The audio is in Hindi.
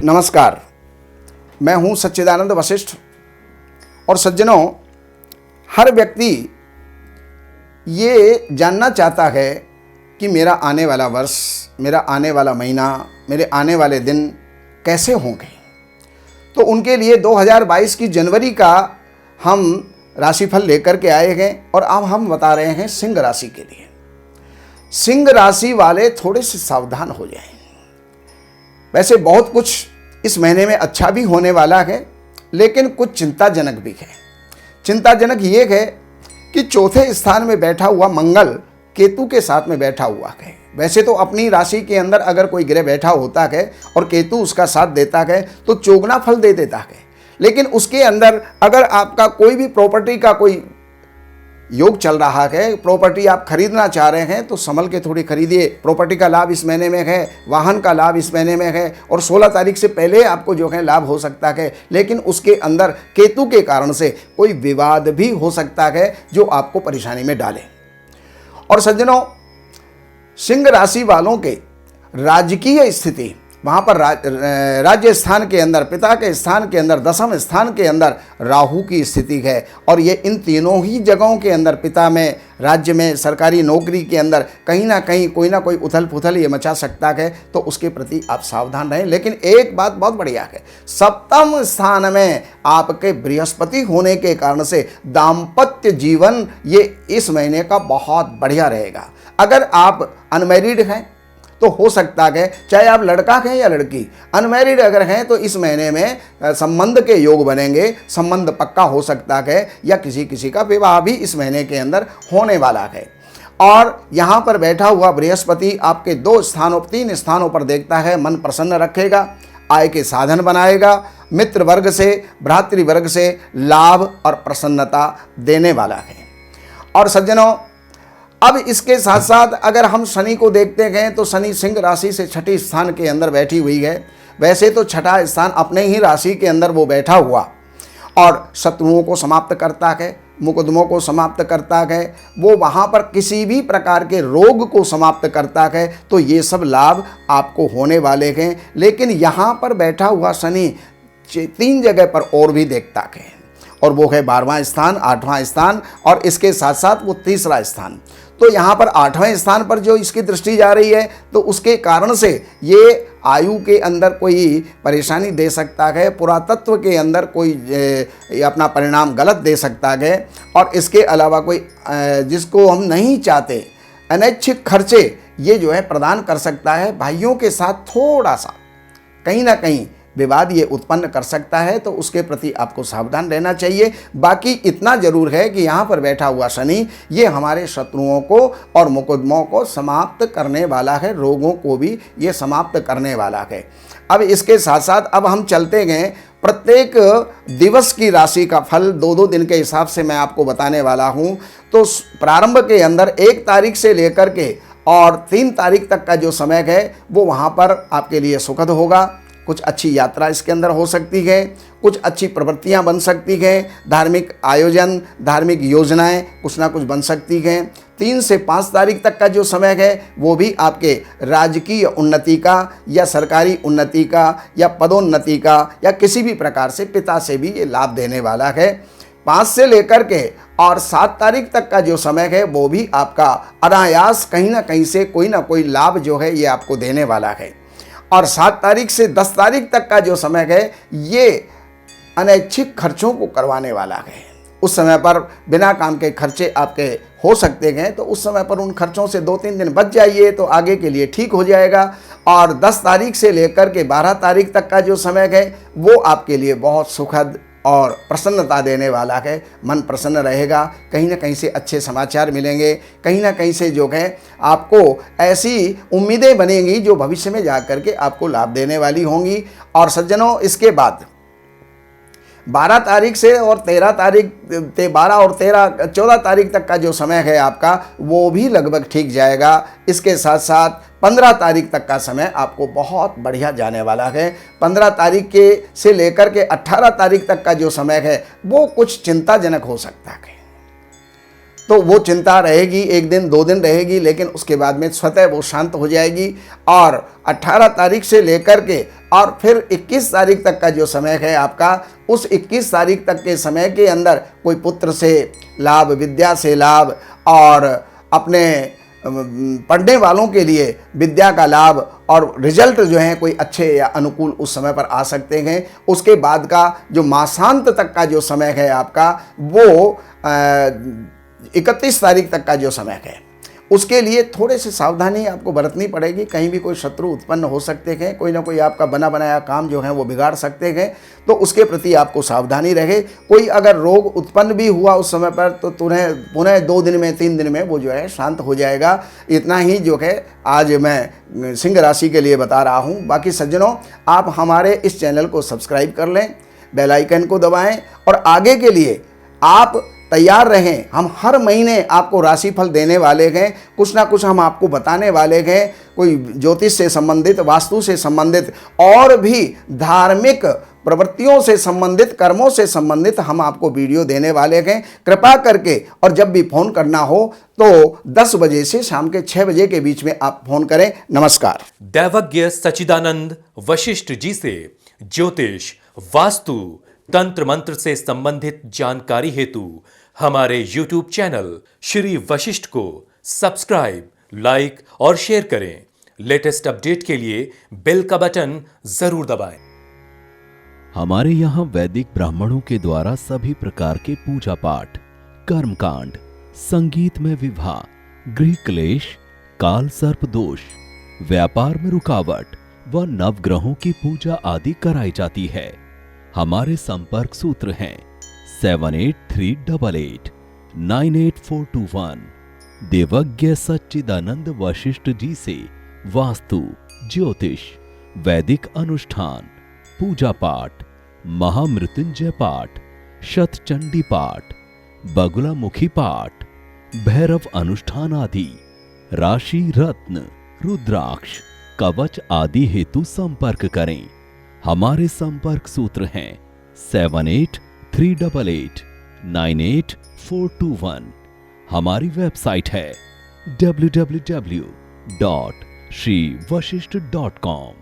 नमस्कार, मैं हूं सच्चिदानंद वशिष्ठ। और सज्जनों, हर व्यक्ति ये जानना चाहता है कि मेरा आने वाला वर्ष, मेरा आने वाला महीना, मेरे आने वाले दिन कैसे होंगे। तो उनके लिए 2022 की जनवरी का हम राशिफल लेकर के आए हैं और अब हम बता रहे हैं सिंह राशि के लिए। सिंह राशि वाले थोड़े से सावधान हो जाएं। वैसे बहुत कुछ इस महीने में अच्छा भी होने वाला है, लेकिन कुछ चिंताजनक भी है। चिंताजनक ये है कि चौथे स्थान में बैठा हुआ मंगल केतु के साथ में बैठा हुआ है। वैसे तो अपनी राशि के अंदर अगर कोई ग्रह बैठा होता है और केतु उसका साथ देता है तो चौगुना फल दे देता है, लेकिन उसके अंदर अगर आपका कोई भी प्रॉपर्टी का कोई योग चल रहा है, प्रॉपर्टी आप खरीदना चाह रहे हैं तो संभल के थोड़ी खरीदिए। प्रॉपर्टी का लाभ इस महीने में है, वाहन का लाभ इस महीने में है और 16 तारीख से पहले आपको जो है लाभ हो सकता है, लेकिन उसके अंदर केतु के कारण से कोई विवाद भी हो सकता है जो आपको परेशानी में डाले। और सज्जनों, सिंह राशि वालों के राजकीय स्थिति, वहाँ पर राज्य स्थान के अंदर, पिता के स्थान के अंदर, दसम स्थान के अंदर राहु की स्थिति है। और ये इन तीनों ही जगहों के अंदर, पिता में, राज्य में, सरकारी नौकरी के अंदर कहीं ना कहीं कोई ना कोई उथल पुथल ये मचा सकता है, तो उसके प्रति आप सावधान रहें। लेकिन एक बात बहुत बढ़िया है, सप्तम स्थान में आपके बृहस्पति होने के कारण से दाम्पत्य जीवन ये इस महीने का बहुत बढ़िया रहेगा। अगर आप अनमैरिड हैं तो हो सकता है, चाहे आप लड़का हैं या लड़की, अनमैरिड अगर हैं तो इस महीने में संबंध के योग बनेंगे, संबंध पक्का हो सकता है या किसी का विवाह भी इस महीने के अंदर होने वाला है। और यहाँ पर बैठा हुआ बृहस्पति आपके 3 स्थानों पर देखता है, मन प्रसन्न रखेगा, आय के साधन बनाएगा, मित्र वर्ग से, भ्रातृवर्ग से लाभ और प्रसन्नता देने वाला है। और सज्जनों, अब इसके साथ साथ अगर हम शनि को देखते हैं तो शनि सिंह राशि से 6ठे स्थान के अंदर बैठी हुई है। वैसे तो 6ठा स्थान अपने ही राशि के अंदर वो बैठा हुआ और शत्रुओं को समाप्त करता है, मुकदमों को समाप्त करता है, वो वहाँ पर किसी भी प्रकार के रोग को समाप्त करता है। तो ये सब लाभ आपको होने वाले हैं। लेकिन यहाँ पर बैठा हुआ शनि 3 जगह पर और भी देखता है, और वो है 12वां स्थान, 8वां स्थान और इसके साथ साथ वो 3रा स्थान। तो यहाँ पर 8वें स्थान पर जो इसकी दृष्टि जा रही है, तो उसके कारण से ये आयु के अंदर कोई परेशानी दे सकता है, पुरातत्व के अंदर कोई अपना परिणाम गलत दे सकता है। और इसके अलावा कोई जिसको हम नहीं चाहते अनैच्छिक खर्चे ये जो है प्रदान कर सकता है। भाइयों के साथ थोड़ा सा कहीं ना कहीं विवाद ये उत्पन्न कर सकता है, तो उसके प्रति आपको सावधान रहना चाहिए। बाकी इतना जरूर है कि यहाँ पर बैठा हुआ शनि ये हमारे शत्रुओं को और मुकदमों को समाप्त करने वाला है, रोगों को भी ये समाप्त करने वाला है। अब इसके साथ साथ अब हम चलते गए, प्रत्येक दिवस की राशि का फल 2-2 दिन के हिसाब से मैं आपको बताने वाला हूँ। तो प्रारंभ के अंदर 1 तारीख से लेकर के और 3 तारीख तक का जो समय है वो वहाँ पर आपके लिए सुखद होगा। कुछ अच्छी यात्रा इसके अंदर हो सकती है, कुछ अच्छी प्रवृत्तियां बन सकती हैं, धार्मिक आयोजन, धार्मिक योजनाएं कुछ ना कुछ बन सकती हैं। 3 से 5 तारीख तक का जो समय है वो भी आपके राजकीय उन्नति का या सरकारी उन्नति का या पदोन्नति का या किसी भी प्रकार से पिता से भी ये लाभ देने वाला है। 5 से लेकर के और 7 तारीख तक का जो समय है वो भी आपका अनायास कहीं ना कहीं से कोई ना कोई लाभ जो है ये आपको देने वाला है। और 7 तारीख से 10 तारीख तक का जो समय है ये अनैच्छिक खर्चों को करवाने वाला है। उस समय पर बिना काम के खर्चे आपके हो सकते हैं, तो उस समय पर उन खर्चों से 2-3 दिन बच जाइए तो आगे के लिए ठीक हो जाएगा। और 10 तारीख से लेकर के 12 तारीख तक का जो समय है वो आपके लिए बहुत सुखद और प्रसन्नता देने वाला है। मन प्रसन्न रहेगा, कहीं ना कहीं से अच्छे समाचार मिलेंगे, कहीं ना कहीं से जो है आपको ऐसी उम्मीदें बनेंगी जो भविष्य में जा कर के आपको लाभ देने वाली होंगी। और सज्जनों, इसके बाद 12 तारीख से और 13 तारीख 12 और 14 तारीख तक का जो समय है आपका वो भी लगभग ठीक जाएगा। इसके साथ साथ 15 तारीख तक का समय आपको बहुत बढ़िया जाने वाला है। 15 तारीख के से लेकर के 18 तारीख तक का जो समय है वो कुछ चिंताजनक हो सकता है। तो वो चिंता रहेगी, एक दिन 2 दिन रहेगी, लेकिन उसके बाद में स्वतः वो शांत हो जाएगी। और 18 तारीख से लेकर के और फिर 21 तारीख तक का जो समय है आपका, उस 21 तारीख तक के समय के अंदर कोई पुत्र से लाभ, विद्या से लाभ, और अपने पढ़ने वालों के लिए विद्या का लाभ और रिजल्ट जो है कोई अच्छे या अनुकूल उस समय पर आ सकते हैं। उसके बाद का जो मासांत तक का जो समय है आपका, वो 31 तारीख तक का जो समय है, उसके लिए थोड़े से सावधानी आपको बरतनी पड़ेगी। कहीं भी कोई शत्रु उत्पन्न हो सकते हैं, कोई ना कोई आपका बना बनाया काम जो है वो बिगाड़ सकते हैं, तो उसके प्रति आपको सावधानी रहे। कोई अगर रोग उत्पन्न भी हुआ उस समय पर तो पुनः 2 दिन में 3 दिन में वो जो है शांत हो जाएगा। इतना ही जो है आज मैं सिंह राशि के लिए बता रहा हूँ। बाकी सज्जनों, आप हमारे इस चैनल को सब्सक्राइब कर लें, बेल आइकन को दबाएं और आगे के लिए आप तैयार रहें। हम हर महीने आपको राशिफल देने वाले हैं, कुछ ना कुछ हम आपको बताने वाले हैं। कोई ज्योतिष से संबंधित, वास्तु से संबंधित और भी धार्मिक प्रवृत्तियों से संबंधित, कर्मों से संबंधित हम आपको वीडियो देने वाले हैं। कृपा करके, और जब भी फ़ोन करना हो तो 10 बजे से शाम के 6 बजे के बीच में आप फ़ोन करें। नमस्कार। दैवज्ञ सच्चिदानंद वशिष्ठ जी से ज्योतिष, वास्तु, तंत्र मंत्र से संबंधित जानकारी हेतु हमारे YouTube चैनल श्री वशिष्ठ को सब्सक्राइब, लाइक और शेयर करें। लेटेस्ट अपडेट के लिए बेल का बटन जरूर दबाएं। हमारे यहाँ वैदिक ब्राह्मणों के द्वारा सभी प्रकार के पूजा पाठ, कर्मकांड, संगीत में विवाह, गृह क्लेश, काल सर्प दोष, व्यापार में रुकावट व नवग्रहों की पूजा आदि कराई जाती है। हमारे संपर्क सूत्र हैं 7838 98421। देवज्ञ सच्चिदानंद वशिष्ठ जी से वास्तु, ज्योतिष, वैदिक अनुष्ठान, पूजा पाठ, महामृत्युंजय पाठ, शतचंडी पाठ, बगुलामुखी पाठ, भैरव अनुष्ठान आदि, राशि रत्न, रुद्राक्ष, कवच आदि हेतु संपर्क करें। हमारे संपर्क सूत्र हैं 7838 98421। हमारी वेबसाइट है www.shrivashishth.com।